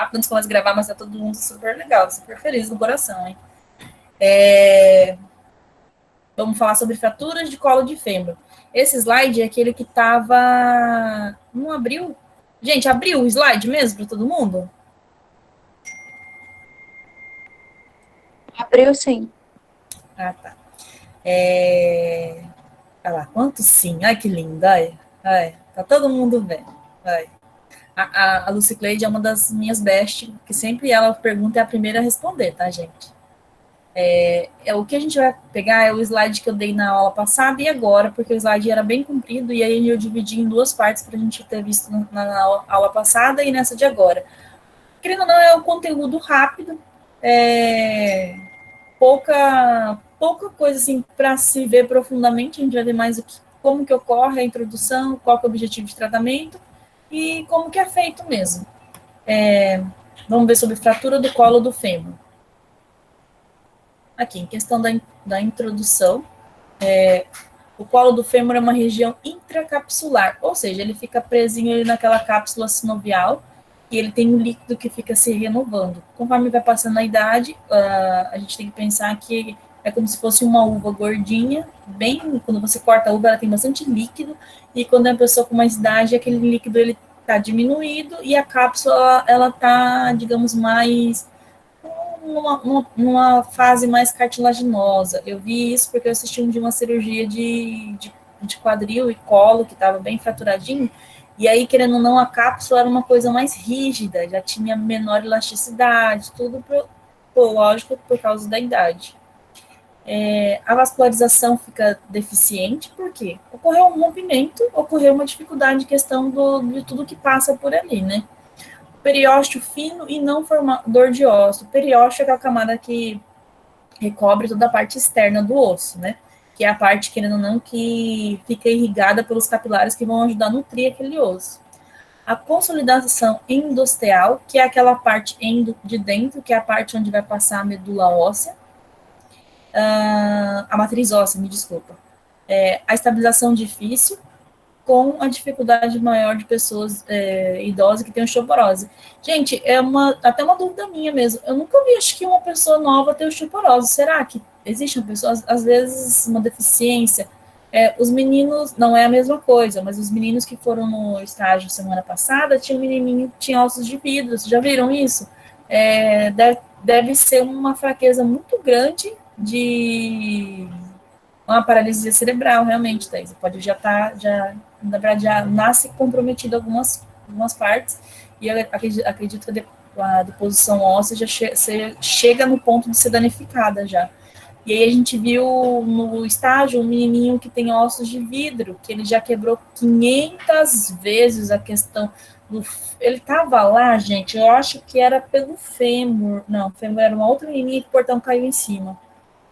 rápido antes de começar a gravar, mas tá todo mundo super legal, super feliz no coração, hein? Vamos falar sobre fraturas de colo de fêmur. Esse slide é aquele que tava... Não abriu? Gente, abriu o slide mesmo para todo mundo? Abriu sim. Ah, tá. Olha lá, quanto sim. Ai, que lindo. Ai, tá todo mundo vendo. Ai. A Lucy Cleide é uma das minhas best, que sempre ela pergunta é a primeira a responder, tá, gente? O que a gente vai pegar é o slide que eu dei na aula passada e agora, porque o slide era bem comprido, e aí eu dividi em duas partes para a gente ter visto na aula passada e nessa de agora. Querendo ou não, é um conteúdo rápido, pouca coisa assim para se ver profundamente, a gente vai ver mais como que ocorre a introdução, qual que é o objetivo de tratamento e como que é feito mesmo. Vamos ver sobre fratura do colo do fêmur. Aqui, em questão da introdução, o colo do fêmur é uma região intracapsular, ou seja, ele fica presinho ali naquela cápsula sinovial e ele tem um líquido que fica se renovando. Conforme vai passando a idade, a gente tem que pensar que é como se fosse uma uva gordinha, bem, quando você corta a uva, ela tem bastante líquido, e quando é uma pessoa com mais idade, aquele líquido ele está diminuído e a cápsula ela está, digamos, mais numa fase mais cartilaginosa. Eu vi isso porque eu assisti um de uma cirurgia de quadril e colo, que estava bem fraturadinho, e aí, querendo ou não, a cápsula era uma coisa mais rígida, já tinha menor elasticidade, tudo, lógico, por causa da idade. A vascularização fica deficiente, por quê? Ocorreu um rompimento, ocorreu uma dificuldade de questão de tudo que passa por ali, né? Periósteo fino e não formador de osso. O periósteo é aquela camada que recobre toda a parte externa do osso, né? Que é a parte, querendo ou não, que fica irrigada pelos capilares que vão ajudar a nutrir aquele osso. A consolidação endosteal, que é aquela parte de dentro, que é a parte onde vai passar a medula óssea. A matriz óssea, me desculpa. A estabilização difícil, com a dificuldade maior de pessoas idosas que têm osteoporose. Gente, até uma dúvida minha mesmo. Eu nunca vi, acho que uma pessoa nova ter osteoporose. Será que existe uma pessoa, às vezes, uma deficiência? Os meninos, não é a mesma coisa, mas os meninos que foram no estágio semana passada, tinha um menininho que tinha ossos de vidro. Vocês já viram isso? Deve ser uma fraqueza muito grande de uma paralisia cerebral, realmente, Thais. Pode já estar, na verdade, já nasce comprometido algumas partes, e eu acredito que a deposição óssea já chega no ponto de ser danificada já. E aí a gente viu no estágio um menininho que tem ossos de vidro, que ele já quebrou 500 vezes a questão do... Ele estava lá, gente, eu acho que era pelo fêmur. Não, o fêmur era uma outra menininha que o portão caiu em cima.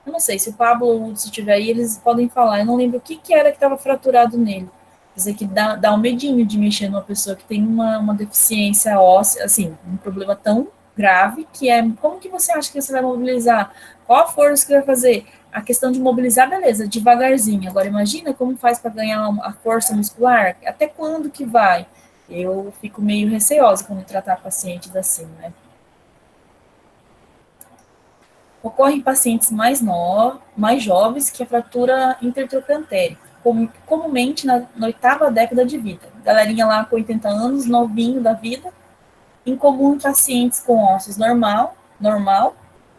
Eu não sei, se o Pablo ou o Hudson estiver aí, eles podem falar. Eu não lembro o que era que estava fraturado nele. Quer dizer, que dá um medinho de mexer numa pessoa que tem uma deficiência óssea, assim, um problema tão grave, que é como que você acha que você vai mobilizar? Qual a força que vai fazer? A questão de mobilizar, beleza, devagarzinho. Agora, imagina como faz para ganhar a força muscular? Até quando que vai? Eu fico meio receosa quando tratar pacientes assim, né? Ocorre em pacientes mais jovens que a fratura intertrocantérica, comumente na oitava década de vida. Galerinha lá com 80 anos, novinho da vida, incomum em pacientes com ossos normal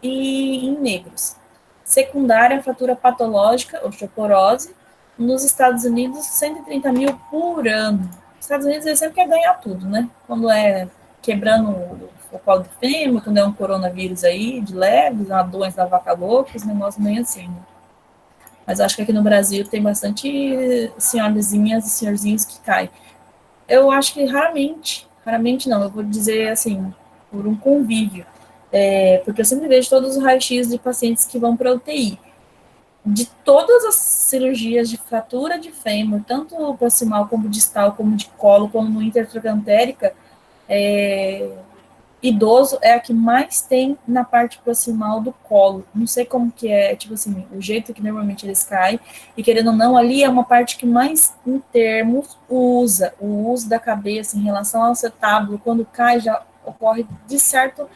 e em negros. Secundária, fratura patológica, osteoporose, nos Estados Unidos, 130 mil por ano. Nos Estados Unidos, eles sempre querem ganhar tudo, né? Quando é quebrando o colo do fêmur, quando é um coronavírus aí, de leve, uma doença da vaca louca, os negócios meio assim, né? Mas acho que aqui no Brasil tem bastante senhorazinhas e senhorzinhos que caem. Eu acho que raramente não, eu vou dizer assim, por um convívio, porque eu sempre vejo todos os raios-x de pacientes que vão para a UTI. De todas as cirurgias de fratura de fêmur, tanto proximal como distal, como de colo, como intertrocantérica, idoso é a que mais tem na parte proximal do colo. Não sei como que é, tipo assim, o jeito que normalmente eles caem, e querendo ou não, ali é uma parte que mais, em termos, o uso da cabeça em relação ao acetábulo, quando cai, já ocorre de certo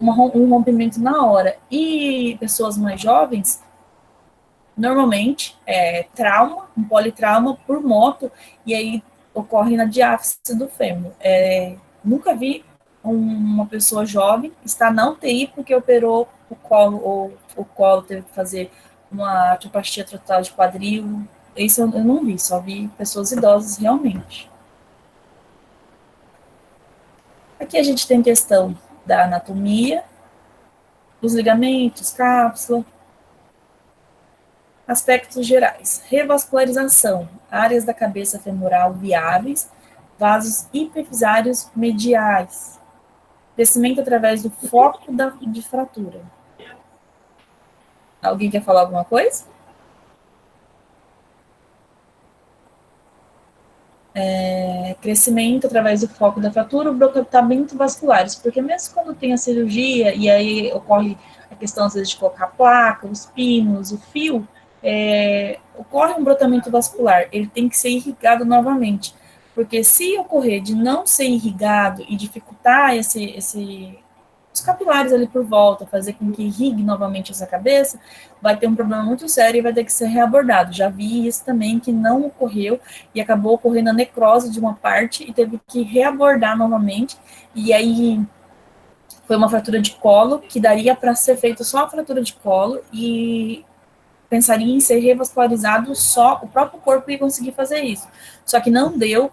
um rompimento na hora. E pessoas mais jovens, normalmente, trauma, um politrauma por moto, e aí ocorre na diáfise do fêmur. Nunca vi uma pessoa jovem estar na UTI porque operou o colo, ou o colo teve que fazer uma artroplastia total de quadril. Isso eu não vi, só vi pessoas idosas realmente. Aqui a gente tem questão da anatomia, os ligamentos, cápsula, aspectos gerais. Revascularização, áreas da cabeça femoral viáveis, vasos hiperfisários mediais. Crescimento através do foco de fratura. Alguém quer falar alguma coisa? Crescimento através do foco da fratura, brocotamento vasculares, porque mesmo quando tem a cirurgia, e aí ocorre a questão, às vezes, de colocar a placa, os pinos, o fio, ocorre um brotamento vascular, ele tem que ser irrigado novamente, porque se ocorrer de não ser irrigado e dificultar os capilares ali por volta, fazer com que irrigue novamente essa cabeça, vai ter um problema muito sério e vai ter que ser reabordado. Já vi isso também, que não ocorreu e acabou ocorrendo a necrose de uma parte e teve que reabordar novamente, e aí foi uma fratura de colo, que daria para ser feito só a fratura de colo, e pensaria em ser revascularizado só, o próprio corpo ia conseguir fazer isso. Só que não deu,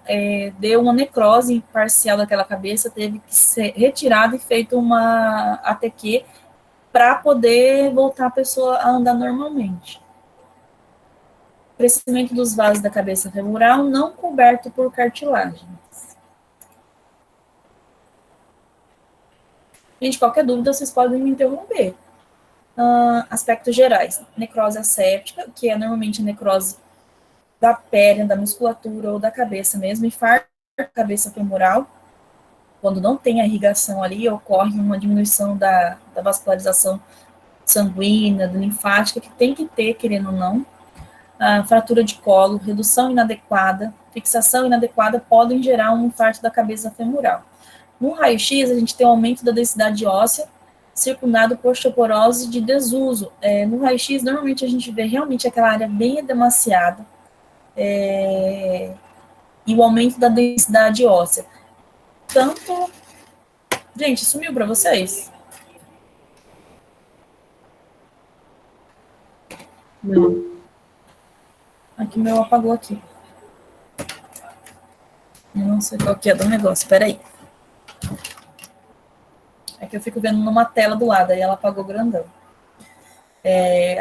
deu uma necrose parcial daquela cabeça, teve que ser retirado e feito uma ATQ para poder voltar a pessoa a andar normalmente. Crescimento dos vasos da cabeça femoral não coberto por cartilagem. Gente, qualquer dúvida, vocês podem me interromper. Aspectos gerais. Necrose asséptica, que é normalmente a necrose da pele, da musculatura ou da cabeça mesmo, infarto da cabeça femoral, quando não tem a irrigação ali, ocorre uma diminuição da vascularização sanguínea, da linfática, que tem que ter, querendo ou não. Fratura de colo, redução inadequada, fixação inadequada podem gerar um infarto da cabeça femoral. No raio-x, a gente tem um aumento da densidade óssea, circundado por osteoporose de desuso. No raio-x, normalmente a gente vê realmente aquela área bem edemaciada, e o aumento da densidade óssea. Tanto... Gente, sumiu para vocês? Não. Aqui, meu apagou aqui. Eu não sei qual que é do negócio, peraí. É que eu fico vendo numa tela do lado, aí ela apagou grandão.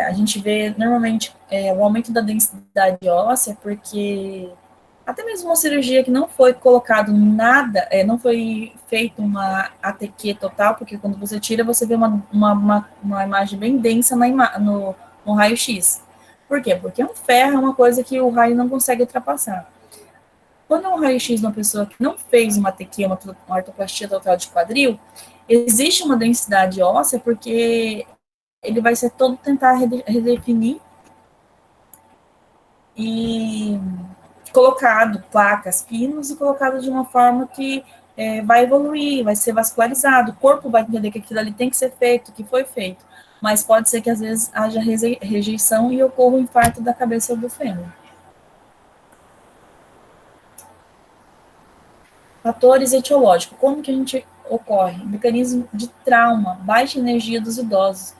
A gente vê, normalmente, o aumento da densidade óssea, porque até mesmo uma cirurgia que não foi colocado nada, não foi feita uma ATQ total, porque quando você tira, você vê uma imagem bem densa no raio-x. Por quê? Porque um ferro é uma coisa que o raio não consegue ultrapassar. Quando é um raio-x de uma pessoa que não fez uma ATQ, uma artroplastia total de quadril, existe uma densidade óssea, porque ele vai ser todo tentar redefinir e colocado placas, pinos, e colocado de uma forma que vai evoluir, vai ser vascularizado, o corpo vai entender que aquilo ali tem que ser feito, que foi feito, mas pode ser que às vezes haja rejeição e ocorra o infarto da cabeça do fêmur. Fatores etiológicos, como que a gente ocorre? Mecanismo de trauma, baixa energia dos idosos,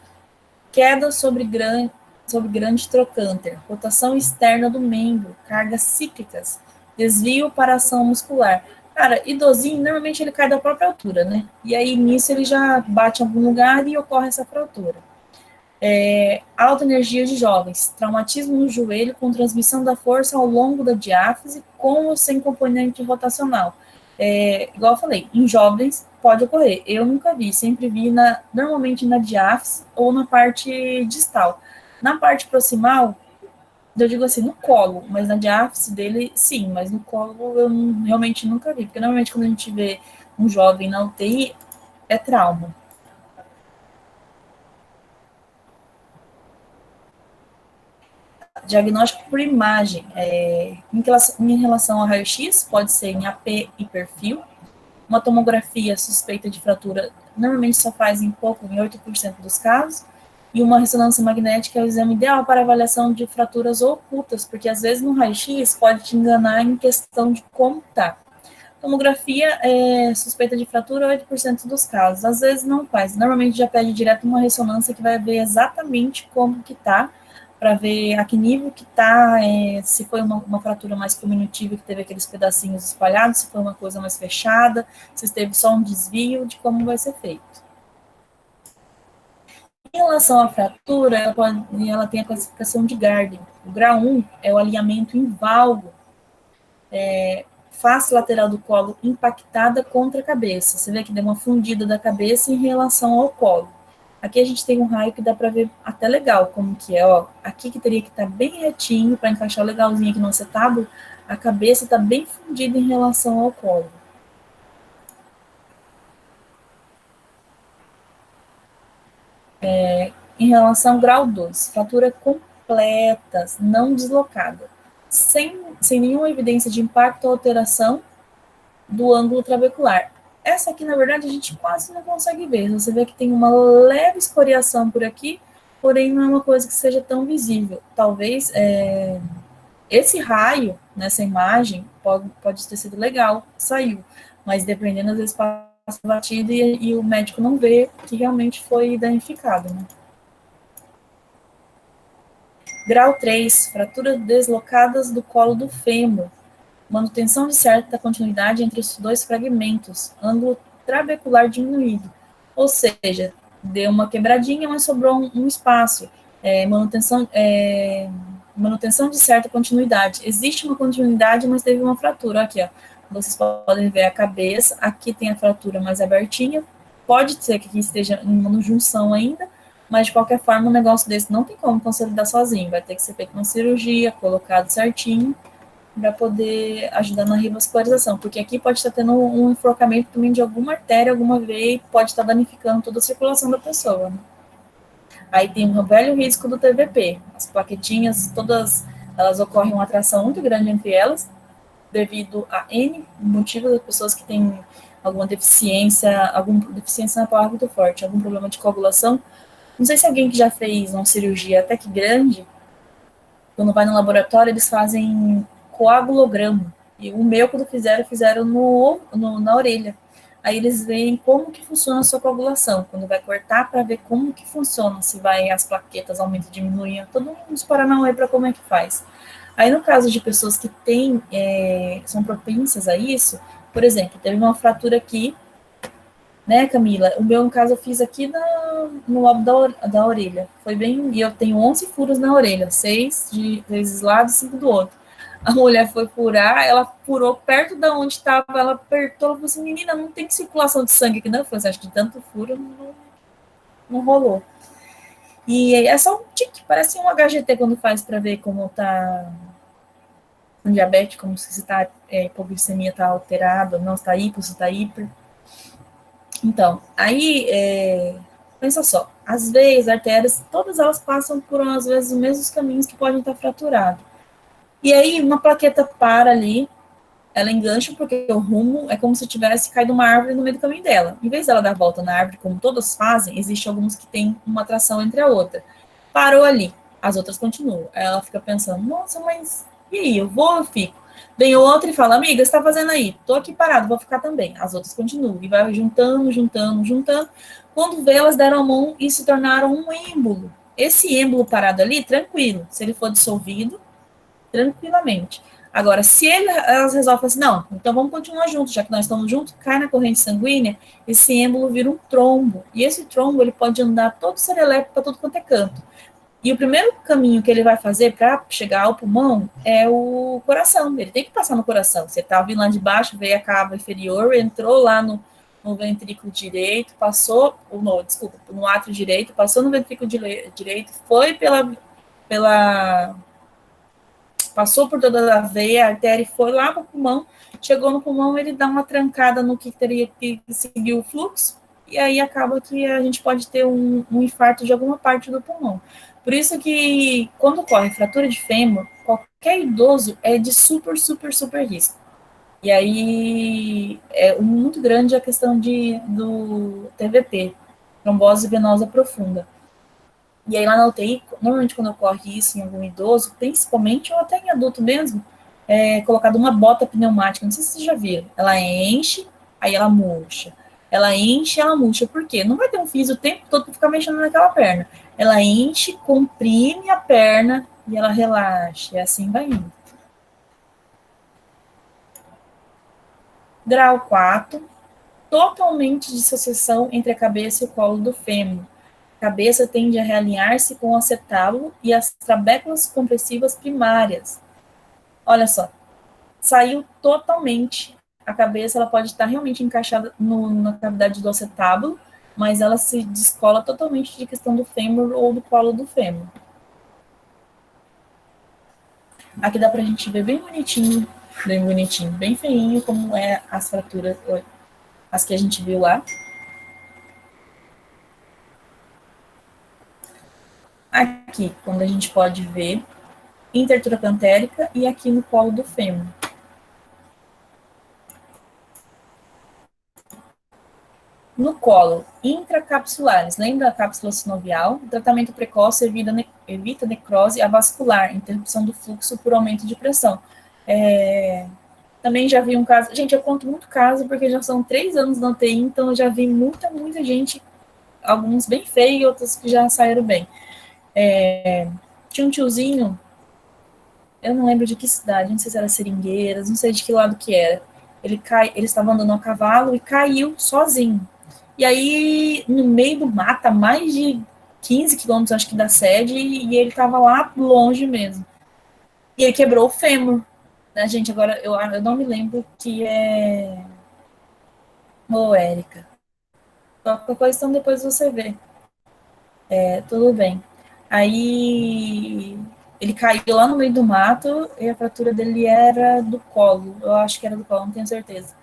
queda sobre grande trocânter, rotação externa do membro, cargas cíclicas, desvio para ação muscular. Cara, idosinho, normalmente ele cai da própria altura, né? E aí, nisso, ele já bate em algum lugar e ocorre essa fratura. Alta energia de jovens, traumatismo no joelho com transmissão da força ao longo da diáfise, com ou sem componente rotacional. Igual eu falei, em jovens pode ocorrer. Eu nunca vi, sempre vi normalmente na diáfise ou na parte distal. Na parte proximal, eu digo assim, no colo, mas na diáfise dele, sim, mas no colo eu realmente nunca vi, porque normalmente quando a gente vê um jovem na UTI, é trauma. Diagnóstico por imagem. Em relação ao raio-x, pode ser em AP e perfil. Uma tomografia suspeita de fratura normalmente só faz em pouco, em 8% dos casos, e uma ressonância magnética é o exame ideal para avaliação de fraturas ocultas, porque às vezes no raio-x pode te enganar em questão de como está. Tomografia é suspeita de fratura 8% dos casos, às vezes não faz, normalmente já pede direto uma ressonância que vai ver exatamente como que está, para ver a que nível que está, se foi uma fratura mais comunitiva, que teve aqueles pedacinhos espalhados, se foi uma coisa mais fechada, se teve só um desvio, de como vai ser feito. Em relação à fratura, ela tem a classificação de Gardner. O grau 1 é o alinhamento em valgo, face lateral do colo impactada contra a cabeça. Você vê que deu uma fundida da cabeça em relação ao colo. Aqui a gente tem um raio que dá para ver até legal como que é, ó. Aqui que teria que estar bem retinho para encaixar legalzinho aqui no acetábulo, a cabeça está bem fundida em relação ao colo. Em relação ao grau 2, fratura completa, não deslocada, sem nenhuma evidência de impacto ou alteração do ângulo trabecular. Essa aqui, na verdade, a gente quase não consegue ver. Você vê que tem uma leve escoriação por aqui, porém não é uma coisa que seja tão visível. Talvez esse raio nessa imagem pode ter sido legal, saiu, mas dependendo, às vezes passa batido e o médico não vê que realmente foi danificado, né? Grau 3, fraturas deslocadas do colo do fêmur, manutenção de certa continuidade entre os dois fragmentos, ângulo trabecular diminuído, ou seja, deu uma quebradinha, mas sobrou um espaço, manutenção de certa continuidade. Existe uma continuidade, mas teve uma fratura, aqui, ó. Vocês podem ver a cabeça, aqui tem a fratura mais abertinha, pode ser que aqui esteja em uma junção ainda, mas de qualquer forma, um negócio desse não tem como consolidar sozinho, vai ter que ser feito uma cirurgia, colocado certinho, para poder ajudar na revascularização, porque aqui pode estar tendo um enforcamento também de alguma artéria, alguma veia, e pode estar danificando toda a circulação da pessoa. Né? Aí tem um velho risco do TVP, as plaquetinhas, todas elas ocorrem uma atração muito grande entre elas, devido a N motivos das pessoas que têm alguma deficiência na palavra muito forte, algum problema de coagulação. Não sei se alguém que já fez uma cirurgia até que grande, quando vai no laboratório, eles fazem coagulograma. E o meu, quando fizeram na orelha. Aí eles veem como que funciona a sua coagulação, quando vai cortar para ver como que funciona, se vai as plaquetas aumentam, diminuem, todo uns paranauê para como é que faz. Aí no caso de pessoas que têm, são propensas a isso, por exemplo, teve uma fratura aqui, né, Camila? O meu, no caso, eu fiz aqui no lado da orelha. Foi bem. E eu tenho 11 furos na orelha, 6 de vezes lado e 5 do outro. A mulher foi furar, ela furou perto de onde estava, ela apertou, ela falou assim: menina, não tem circulação de sangue aqui, não. Eu falei assim: acho que de tanto furo não rolou. E é só um tique, parece um HGT quando faz para ver como tá um diabetes, como se está hipoglicemia está alterada, não está hipo, se está hiper. Então, aí, pensa só, as veias, artérias, todas elas passam por, às vezes, os mesmos caminhos que podem estar fraturados. E aí, uma plaqueta para ali, ela engancha, porque o rumo é como se tivesse caído uma árvore no meio do caminho dela. Em vez dela dar a volta na árvore, como todas fazem, existe alguns que têm uma atração entre a outra. Parou ali, as outras continuam. Aí ela fica pensando, nossa, mas e aí, eu vou ou eu fico? Vem outra e fala, amiga, você está fazendo aí? Tô aqui parado, vou ficar também. As outras continuam. E vai juntando, juntando, juntando. Quando vê, elas deram a mão e se tornaram um êmbolo. Esse êmbolo parado ali, tranquilo. Se ele for dissolvido, tranquilamente. Agora, se elas resolvem assim, não, então vamos continuar juntos, já que nós estamos juntos, cai na corrente sanguínea, esse êmbolo vira um trombo. E esse trombo, ele pode andar todo serelepe para todo quanto é canto. E o primeiro caminho que ele vai fazer para chegar ao pulmão é o coração. Ele tem que passar no coração. Você está vindo lá de baixo, veio a cava inferior, entrou lá no ventrículo direito, passou, no átrio direito, passou no ventrículo direito, foi passou por toda a veia, a artéria, foi lá para o pulmão, chegou no pulmão, ele dá uma trancada no que teria que seguir o fluxo, e aí acaba que a gente pode ter um infarto de alguma parte do pulmão. Por isso que, quando ocorre fratura de fêmur, qualquer idoso é de super, super, super risco. E aí é muito grande a questão do TVP, trombose venosa profunda. E aí lá na UTI, normalmente quando ocorre isso em algum idoso, principalmente ou até em adulto mesmo, é colocado uma bota pneumática, não sei se vocês já viram, ela enche, aí ela murcha. Ela enche, ela murcha. Por quê? Não vai ter um físio o tempo todo para ficar mexendo naquela perna. Ela enche, comprime a perna e ela relaxa. E assim vai indo. Grau 4, totalmente dissociação entre a cabeça e o colo do fêmur. A cabeça tende a realinhar-se com o acetábulo e as trabéculas compressivas primárias. Olha só, saiu totalmente. A cabeça ela pode estar realmente encaixada na cavidade do acetábulo, mas ela se descola totalmente de questão do fêmur ou do colo do fêmur. Aqui dá pra gente ver bem bonitinho, bem feinho, como é as fraturas, as que a gente viu lá. Aqui, quando a gente pode ver intertrocantérica e aqui no colo do fêmur. No colo, intracapsulares, lembra a cápsula sinovial? O tratamento precoce evita necrose avascular, interrupção do fluxo por aumento de pressão. Também já vi um caso, gente, eu conto muito caso porque já são 3 anos na UTI, então eu já vi muita gente, alguns bem feios e outros que já saíram bem. Tinha um tiozinho, eu não lembro de que cidade, não sei se era Seringueiras, não sei de que lado que era. Ele estava andando a cavalo e caiu sozinho. E aí, no meio do mato, a mais de 15 quilômetros, acho que da sede, e ele estava lá longe mesmo. E ele quebrou o fêmur. Né, gente, agora eu não me lembro que é. Ô, Érica. Qualquer coisa, então depois você vê. É, tudo bem. Aí ele caiu lá no meio do mato e a fratura dele era do colo. Eu acho que era do colo, não tenho certeza.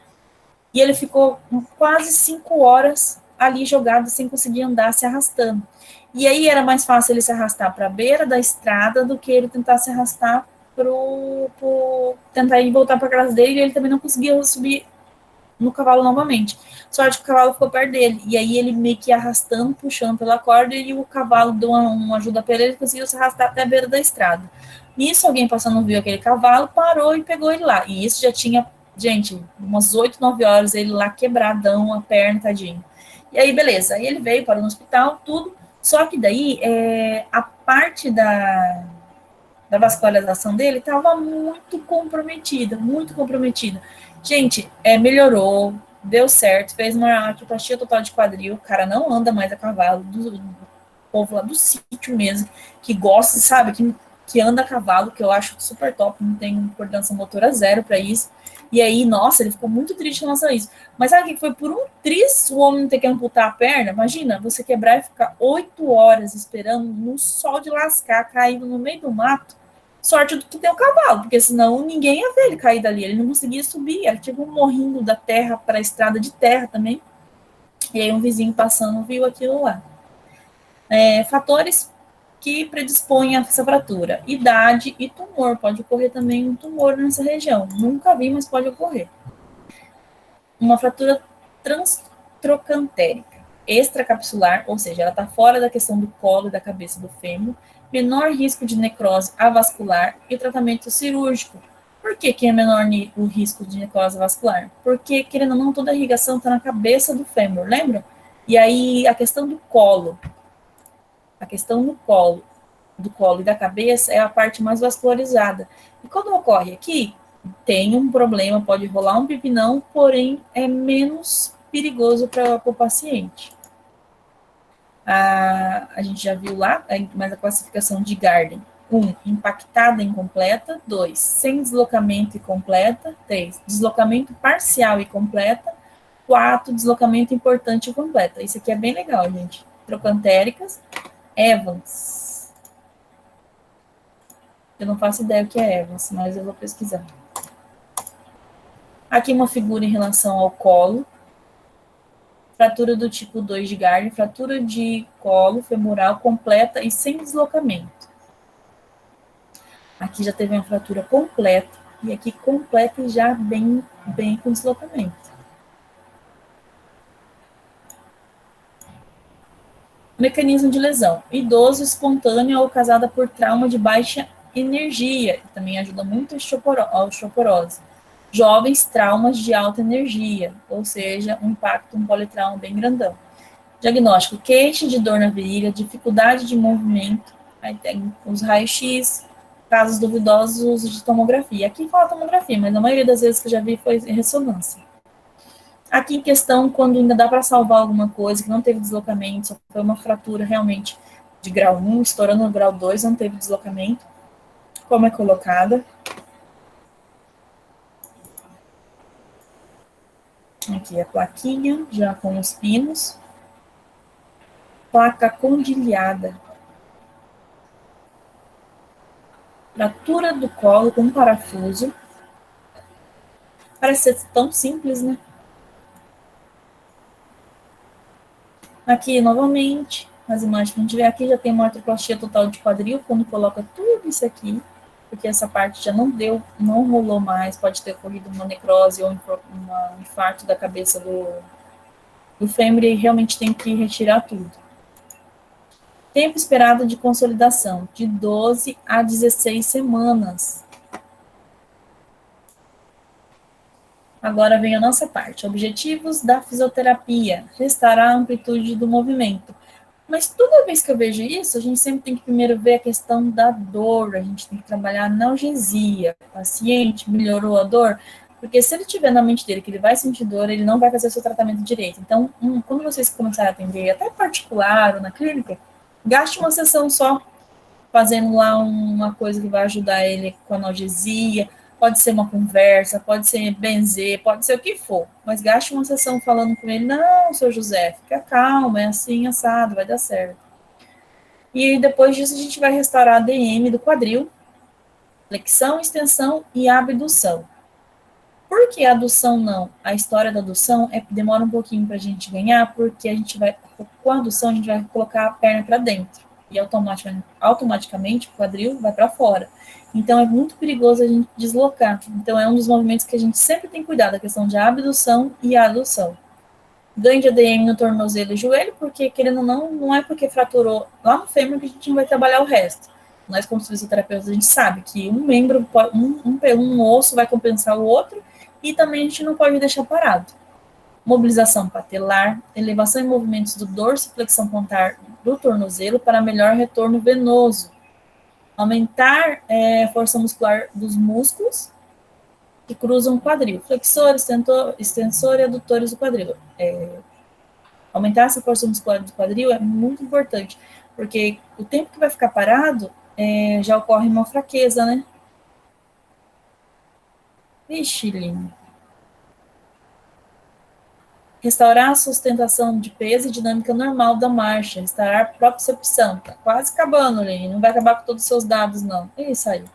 E ele ficou quase 5 horas ali jogado sem conseguir andar, se arrastando. E aí era mais fácil ele se arrastar para a beira da estrada do que ele tentar se arrastar tentar ir voltar para a casa dele, e ele também não conseguia subir no cavalo novamente. Sorte que o cavalo ficou perto dele. E aí ele meio que arrastando, puxando pela corda, e o cavalo deu uma ajuda para ele, ele conseguiu se arrastar até a beira da estrada. Nisso, alguém passando viu aquele cavalo, parou e pegou ele lá. E isso já tinha, gente, umas 8, 9 horas, ele lá quebradão, a perna, tadinho. E aí, beleza. Aí ele veio, parou no hospital, tudo. Só que daí, a parte da vascularização dele estava muito comprometida, muito comprometida. Gente, melhorou, deu certo, fez uma artroplastia total de quadril, o cara não anda mais a cavalo, do povo lá do sítio mesmo, que gosta, sabe, que anda a cavalo, que eu acho super top, não tem coordenação motora zero para isso. E aí, nossa, ele ficou muito triste em relação a isso. Mas sabe que foi por um triz o homem ter que amputar a perna? Imagina, você quebrar e ficar 8 horas esperando no sol de lascar, caído no meio do mato. Sorte do que tem o cavalo, porque senão ninguém ia ver ele cair dali. Ele não conseguia subir, era tipo um morrinho da terra para a estrada de terra também. E aí um vizinho passando viu aquilo lá. Fatores que predispõem a essa fratura: idade e tumor. Pode ocorrer também um tumor nessa região. Nunca vi, mas pode ocorrer. Uma fratura transtrocantérica, extracapsular, ou seja, ela está fora da questão do colo e da cabeça do fêmur, menor risco de necrose avascular e tratamento cirúrgico. Por que é menor o risco de necrose vascular? Porque, querendo ou não, toda a irrigação está na cabeça do fêmur, lembra? E aí, a questão do colo e da cabeça é a parte mais vascularizada. E quando ocorre aqui, tem um problema, pode rolar um pipinão, porém é menos perigoso para o paciente. A gente já viu lá, mas a classificação de Garden. impactada incompleta. 2, sem deslocamento e completa. 3, deslocamento parcial e completa. 4, deslocamento importante e completa. Isso aqui é bem legal, gente. Trocantéricas. Evans. Eu não faço ideia o que é Evans, mas eu vou pesquisar. Aqui uma figura em relação ao colo. Fratura do tipo 2 de Gardner, fratura de colo femoral completa e sem deslocamento. Aqui já teve uma fratura completa, E aqui completa já bem com deslocamento. Mecanismo de lesão. Idoso espontâneo ou casada por trauma de baixa energia, que também ajuda muito a osteoporose. Jovens, traumas de alta energia, ou seja, um impacto, um politrauma bem grandão. Diagnóstico: queixa de dor na virilha, dificuldade de movimento, aí tem os raios-x, casos duvidosos, uso de tomografia. Aqui fala tomografia, mas a maioria das vezes que eu já vi foi ressonância. Aqui em questão, quando ainda dá para salvar alguma coisa, que não teve deslocamento, só foi uma fratura realmente de grau 1, estourando no grau 2, não teve deslocamento, como é colocada. Aqui a plaquinha, já com os pinos. Placa condilhada. Fratura do colo com parafuso. Parece ser tão simples, né? Aqui, novamente, as imagens que a gente vê aqui, já tem uma artroplastia total de quadril, quando coloca tudo isso aqui, porque essa parte já não deu, não rolou mais, pode ter ocorrido uma necrose ou um infarto da cabeça do fêmur e realmente tem que retirar tudo. Tempo esperado de consolidação, de 12 a 16 semanas. Agora vem a nossa parte. Objetivos da fisioterapia: restaurar a amplitude do movimento. Mas toda vez que eu vejo isso, a gente sempre tem que primeiro ver a questão da dor, a gente tem que trabalhar a analgesia. O paciente melhorou a dor, porque se ele tiver na mente dele que ele vai sentir dor, ele não vai fazer o seu tratamento direito. Então, quando vocês começarem a atender, até particular ou na clínica, gaste uma sessão só, fazendo lá uma coisa que vai ajudar ele com analgesia, pode ser uma conversa, pode ser benzer, pode ser o que for, mas gaste uma sessão falando com ele: não, seu José, fica calmo, é assim, assado, vai dar certo. E depois disso a gente vai restaurar a DM do quadril, flexão, extensão e abdução. Por que a adução não? A história da adução demora um pouquinho para a gente ganhar, porque com a adução a gente vai colocar a perna para dentro e automaticamente o quadril vai para fora. Então é muito perigoso a gente deslocar. Então é um dos movimentos que a gente sempre tem cuidado, a questão de abdução e adução. Ganho de ADM no tornozelo e joelho, porque querendo ou não é porque fraturou lá no fêmur que a gente não vai trabalhar o resto. Nós, como fisioterapeutas, a gente sabe que um membro, um osso vai compensar o outro, e também a gente não pode deixar parado. Mobilização patelar, elevação em movimentos do dorso e flexão plantar do tornozelo para melhor retorno venoso. Aumentar a força muscular dos músculos que cruzam o quadril. Flexor, extensor e adutores do quadril. Aumentar essa força muscular do quadril é muito importante, porque o tempo que vai ficar parado, já ocorre uma fraqueza, né? Vixe, lindo. Restaurar a sustentação de peso e dinâmica normal da marcha. Restaurar a propriocepção. Tá quase acabando, Lene. Não vai acabar com todos os seus dados, não. É isso aí.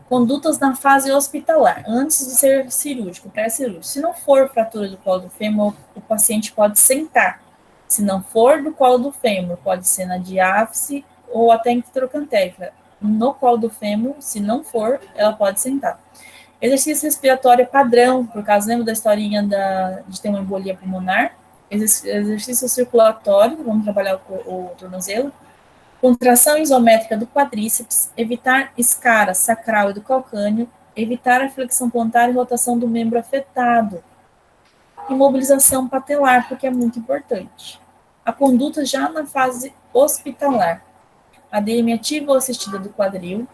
Condutas na fase hospitalar, antes de ser cirúrgico, pré-cirúrgico. Se não for fratura do colo do fêmur, o paciente pode sentar. Se não for do colo do fêmur, pode ser na diáfise ou até em trocantecra. No colo do fêmur, se não for, ela pode sentar. Exercício respiratório padrão, por causa, lembra da historinha de ter uma embolia pulmonar? Exercício circulatório, vamos trabalhar o tornozelo. Contração isométrica do quadríceps, evitar escara sacral e do calcâneo, evitar a flexão plantar e rotação do membro afetado. Imobilização patelar, porque é muito importante. A conduta já na fase hospitalar. ADM ativa ou assistida do quadril,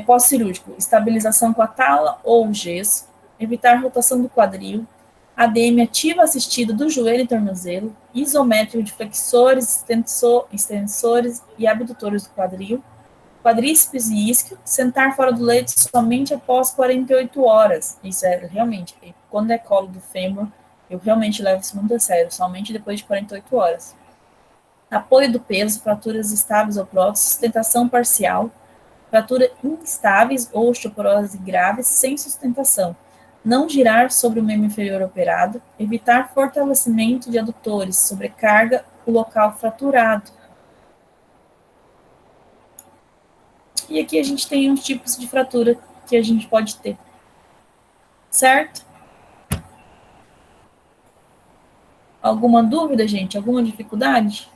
pós-cirúrgico, estabilização com a tala ou gesso, evitar rotação do quadril, ADM ativa assistida do joelho e tornozelo, isométrico de flexores, extensores e abdutores do quadril, quadríceps e isquio, sentar fora do leito somente após 48 horas. Isso é realmente, quando é colo do fêmur, eu realmente levo isso muito a sério, somente depois de 48 horas. Apoio do peso, fraturas estáveis ou próteses, sustentação parcial, fratura instáveis ou osteoporose graves sem sustentação, não girar sobre o membro inferior operado, evitar fortalecimento de adutores, sobrecarga o local fraturado. E aqui a gente tem uns tipos de fratura que a gente pode ter. Certo? Alguma dúvida, gente? Alguma dificuldade?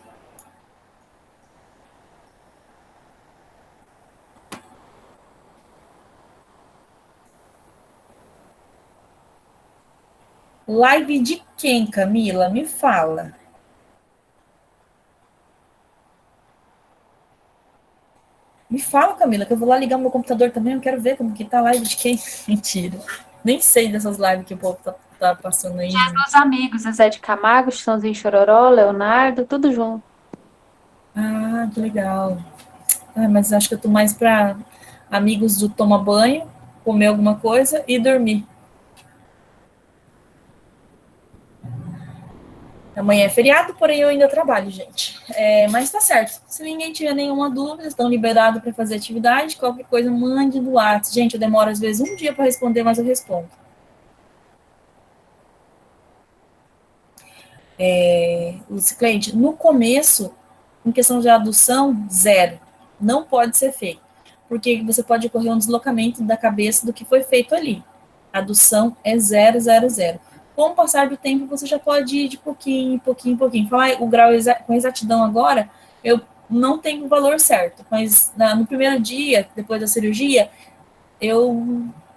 Live de quem, Camila? Me fala. Me fala, Camila, que eu vou lá ligar meu computador também. Eu quero ver como que tá a live de quem. Mentira. Nem sei dessas lives que o povo tá passando aí. Os amigos, Zé de Camargo, Chitãozinho Chororó, Leonardo, tudo junto. Ah, que legal. Ah, mas acho que eu tô mais para amigos do tomar banho, comer alguma coisa e dormir. Amanhã é feriado, porém eu ainda trabalho, gente. Mas tá certo. Se ninguém tiver nenhuma dúvida, estão liberados para fazer atividade. Qualquer coisa, mande no WhatsApp. Gente, eu demoro às vezes um dia para responder, mas eu respondo. Ciclente, no começo, em questão de adução, zero. Não pode ser feito. Porque você pode ocorrer um deslocamento da cabeça do que foi feito ali. A adução é zero, zero, zero. Com o passar do tempo, você já pode ir de pouquinho, pouquinho, pouquinho. Falar o grau com exatidão agora, eu não tenho o valor certo, mas no primeiro dia, depois da cirurgia,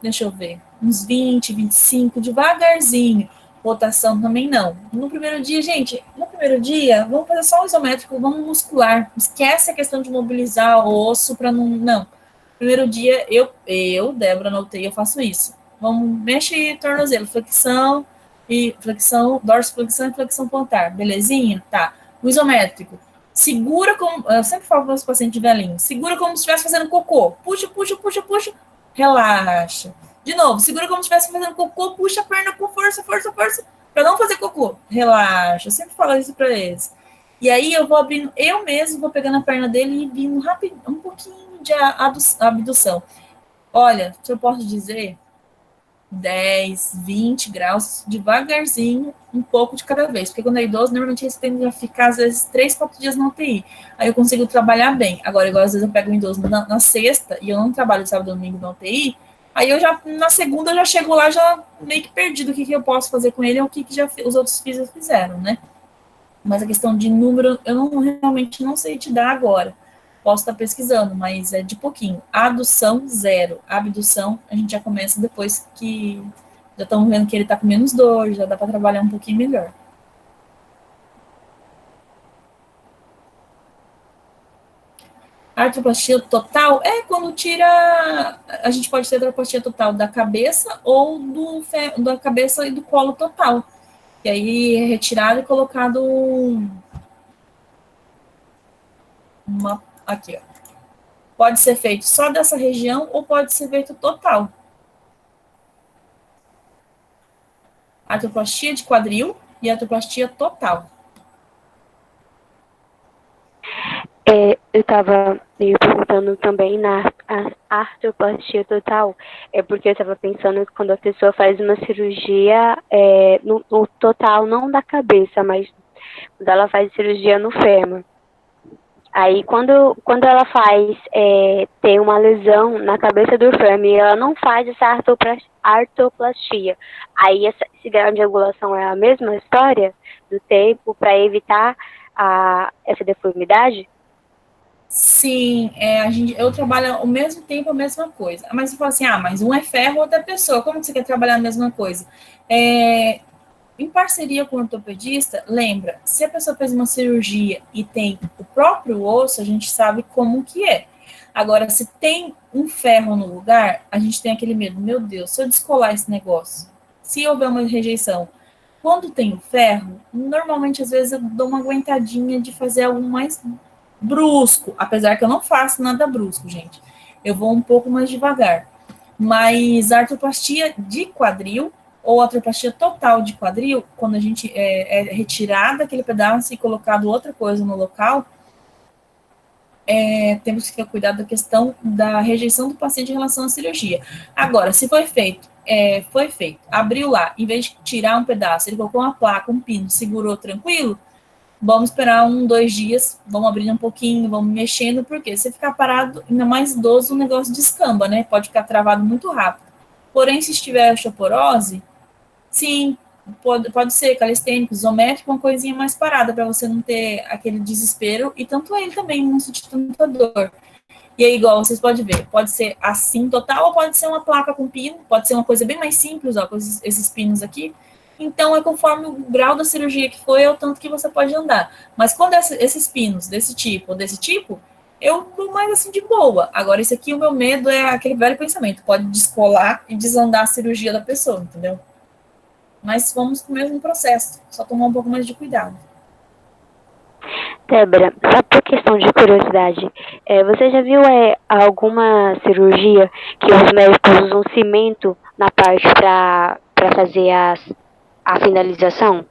deixa eu ver, uns 20, 25, devagarzinho. Rotação também não. No primeiro dia, gente, vamos fazer só o isométrico, vamos muscular. Esquece a questão de mobilizar o osso para não. Não. Primeiro dia, Débora, anotei, eu faço isso. Vamos, mexe tornozelo, dorsiflexão e flexão plantar. Belezinha? Tá. O isométrico. Segura como. Eu sempre falo para os pacientes velhinhos: segura como se estivesse fazendo cocô. Puxa, puxa, puxa, puxa. Relaxa. De novo, segura como se estivesse fazendo cocô, puxa a perna com força, força, força, para não fazer cocô. Relaxa. Eu sempre falo isso para eles. E aí eu vou abrindo, eu mesmo vou pegando a perna dele e vindo rápido, um pouquinho de abdução. Olha, se eu posso dizer, 10, 20 graus, devagarzinho, um pouco de cada vez. Porque quando é idoso, normalmente eles tendem a ficar, às vezes, 3, 4 dias na UTI. Aí eu consigo trabalhar bem. Agora, igual às vezes eu pego um idoso na sexta e eu não trabalho sábado e domingo na UTI, aí eu já, na segunda, eu já chego lá, já meio que perdido o que eu posso fazer com ele, ou o que já os outros físicos fizeram, né? Mas a questão de número, eu realmente não sei te dar agora. Posso estar pesquisando, mas é de pouquinho. Adução, zero. Abdução, a gente já começa depois que já estamos vendo que ele está com menos dor, já dá para trabalhar um pouquinho melhor. Artroplastia total é quando tira. A gente pode ter artroplastia total da cabeça ou da cabeça e do colo total. E aí é retirado e colocado aqui, ó. Pode ser feito só dessa região ou pode ser feito total. Artroplastia de quadril e artroplastia total. Eu estava me perguntando também na artroplastia total, porque eu estava pensando que quando a pessoa faz uma cirurgia no total, não da cabeça, mas quando ela faz cirurgia no fêmur. Aí, quando ela faz ter uma lesão na cabeça do fêmur e ela não faz essa artroplastia, aí esse grau de angulação é a mesma história do tempo para evitar essa deformidade? Sim, eu trabalho ao mesmo tempo a mesma coisa. Mas você fala assim, mas um é ferro, outra é pessoa. Como que você quer trabalhar a mesma coisa? Em parceria com o ortopedista, lembra, se a pessoa fez uma cirurgia e tem o próprio osso, a gente sabe como que é. Agora, se tem um ferro no lugar, a gente tem aquele medo, meu Deus, se eu descolar esse negócio, se houver uma rejeição, quando tem o ferro, normalmente, às vezes, eu dou uma aguentadinha de fazer algo mais brusco, apesar que eu não faço nada brusco, gente. Eu vou um pouco mais devagar. Mas a artroplastia de quadril ou a artroplastia total de quadril, quando a gente é retirado aquele pedaço e colocado outra coisa no local, temos que ter cuidado da questão da rejeição do paciente em relação à cirurgia. Agora, se foi feito, abriu lá, em vez de tirar um pedaço, ele colocou uma placa, um pino, segurou tranquilo, vamos esperar 2 dias, vamos abrir um pouquinho, vamos mexendo, porque se ficar parado, ainda mais idoso, o negócio descamba, né? Pode ficar travado muito rápido. Porém, se estiver osteoporose, sim, pode ser calistênico, isométrico, uma coisinha mais parada, para você não ter aquele desespero, e tanto ele também não sentir tanta dor. E aí, igual vocês podem ver, pode ser assim total, ou pode ser uma placa com pino, pode ser uma coisa bem mais simples, ó, com esses pinos aqui. Então, é conforme o grau da cirurgia que foi, é o tanto que você pode andar. Mas quando esses pinos desse tipo ou desse tipo, eu vou mais assim de boa. Agora, esse aqui, o meu medo é aquele velho pensamento, pode descolar e desandar a cirurgia da pessoa, entendeu? Mas vamos com o mesmo processo, só tomar um pouco mais de cuidado. Débora, só por questão de curiosidade, você já viu alguma cirurgia que os médicos usam cimento na parte para fazer a finalização?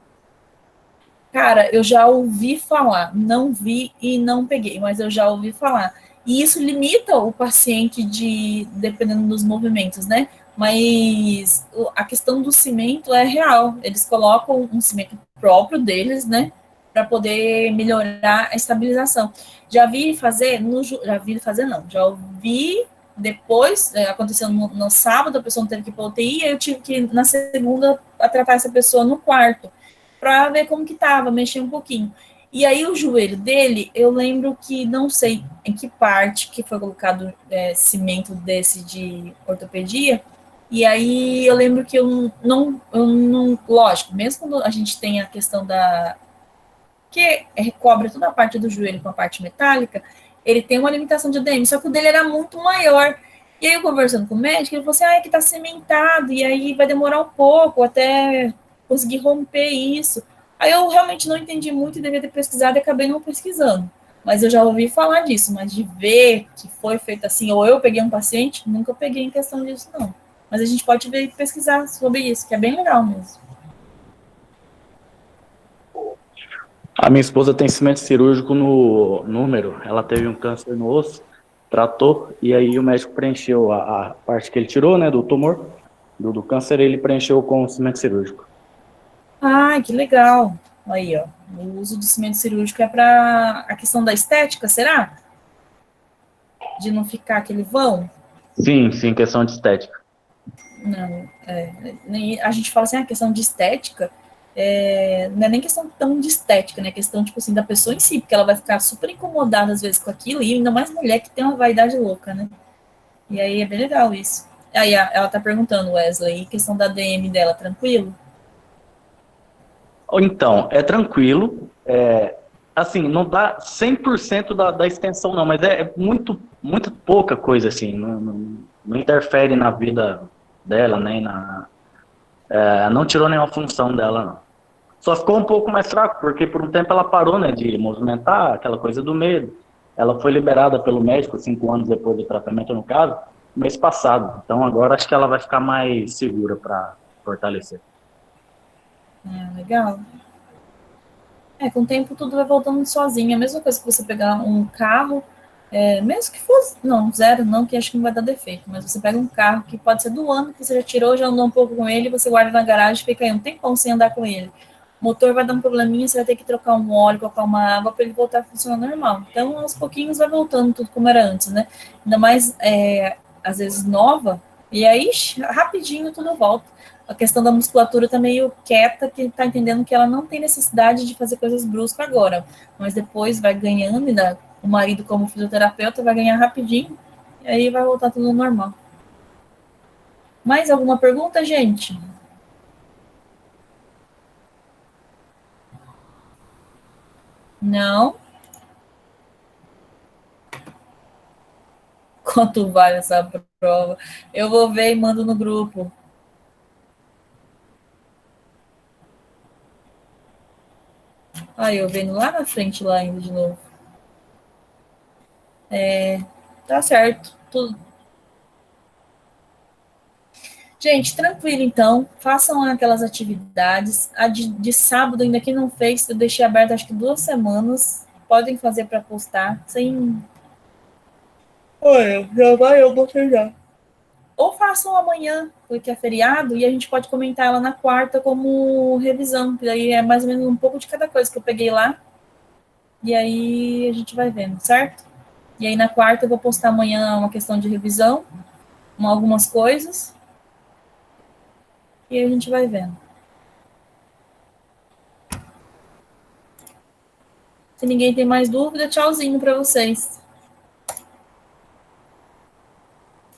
Cara, eu já ouvi falar, não vi e não peguei, mas eu já ouvi falar. E isso limita o paciente dependendo dos movimentos, né? Mas a questão do cimento é real. Eles colocam um cimento próprio deles, né? Para poder melhorar a estabilização. Já vi fazer, já vi fazer não, já ouvi depois, aconteceu no sábado, a pessoa não teve que ir para UTI, aí eu tive que, na segunda, tratar essa pessoa no quarto para ver como que tava, mexer um pouquinho. E aí o joelho dele, eu lembro que não sei em que parte que foi colocado cimento desse de ortopedia, e aí eu lembro que eu não, lógico, mesmo quando a gente tem a questão que recobre toda a parte do joelho com a parte metálica, ele tem uma limitação de ADM, só que o dele era muito maior. E aí eu conversando com o médico, ele falou assim, é que tá cimentado, e aí vai demorar um pouco até conseguir romper isso. Aí eu realmente não entendi muito e devia ter pesquisado e acabei não pesquisando. Mas eu já ouvi falar disso, mas de ver que foi feito assim, ou eu peguei um paciente, nunca peguei em questão disso, não. Mas a gente pode ver e pesquisar sobre isso, que é bem legal mesmo. A minha esposa tem cimento cirúrgico no número, ela teve um câncer no osso, tratou, e aí o médico preencheu a parte que ele tirou, né, do tumor, do câncer, ele preencheu com cimento cirúrgico. Ah, que legal. Aí, ó, o uso do cimento cirúrgico é para a questão da estética, será? De não ficar aquele vão? Sim, questão de estética. Não, a gente fala assim, a questão de estética, não é nem questão tão de estética, né? É questão, tipo assim, da pessoa em si, porque ela vai ficar super incomodada às vezes com aquilo, e ainda mais mulher que tem uma vaidade louca, né? E aí é bem legal isso. Aí ela tá perguntando, Wesley, questão da DM dela, tranquilo? Então, é tranquilo, assim, não dá 100% da extensão não, mas é muito pouca coisa, assim, não interfere na vida dela, nem não tirou nenhuma função dela, não. Só ficou um pouco mais fraco, porque por um tempo ela parou, né, de movimentar, aquela coisa do medo. Ela foi liberada pelo médico 5 anos depois do tratamento, no caso, mês passado. Então agora acho que ela vai ficar mais segura para fortalecer. Legal. Com o tempo tudo vai voltando sozinho. A mesma coisa que você pegar um carro, mesmo que fosse, não, zero não, que acho que não vai dar defeito, mas você pega um carro que pode ser do ano, que você já tirou, já andou um pouco com ele, você guarda na garagem, fica aí um tempão sem andar com ele. O motor vai dar um probleminha, você vai ter que trocar um óleo, colocar uma água para ele voltar a funcionar normal. Então, aos pouquinhos vai voltando tudo como era antes, né? Ainda mais, às vezes, nova, e aí, rapidinho tudo volta. A questão da musculatura tá meio quieta, que tá entendendo que ela não tem necessidade de fazer coisas bruscas agora, mas depois vai ganhando, ainda o marido como fisioterapeuta vai ganhar rapidinho, e aí vai voltar tudo normal. Mais alguma pergunta, gente? Não? Quanto vale essa prova? Eu vou ver e mando no grupo. Aí, eu vendo lá na frente, lá ainda de novo. Tá certo. Tudo. Gente, tranquilo então. Façam aquelas atividades. A de sábado, ainda quem não fez, eu deixei aberto acho que 2 semanas. Podem fazer para postar, sem. Olha, já vai, eu vou já. Ou façam amanhã, porque é feriado, e a gente pode comentar ela na quarta como revisão. Que daí é mais ou menos um pouco de cada coisa que eu peguei lá. e aí a gente vai vendo, certo? E aí na quarta eu vou postar amanhã uma questão de revisão, algumas coisas, e a gente vai vendo. Se ninguém tem mais dúvida, tchauzinho para vocês.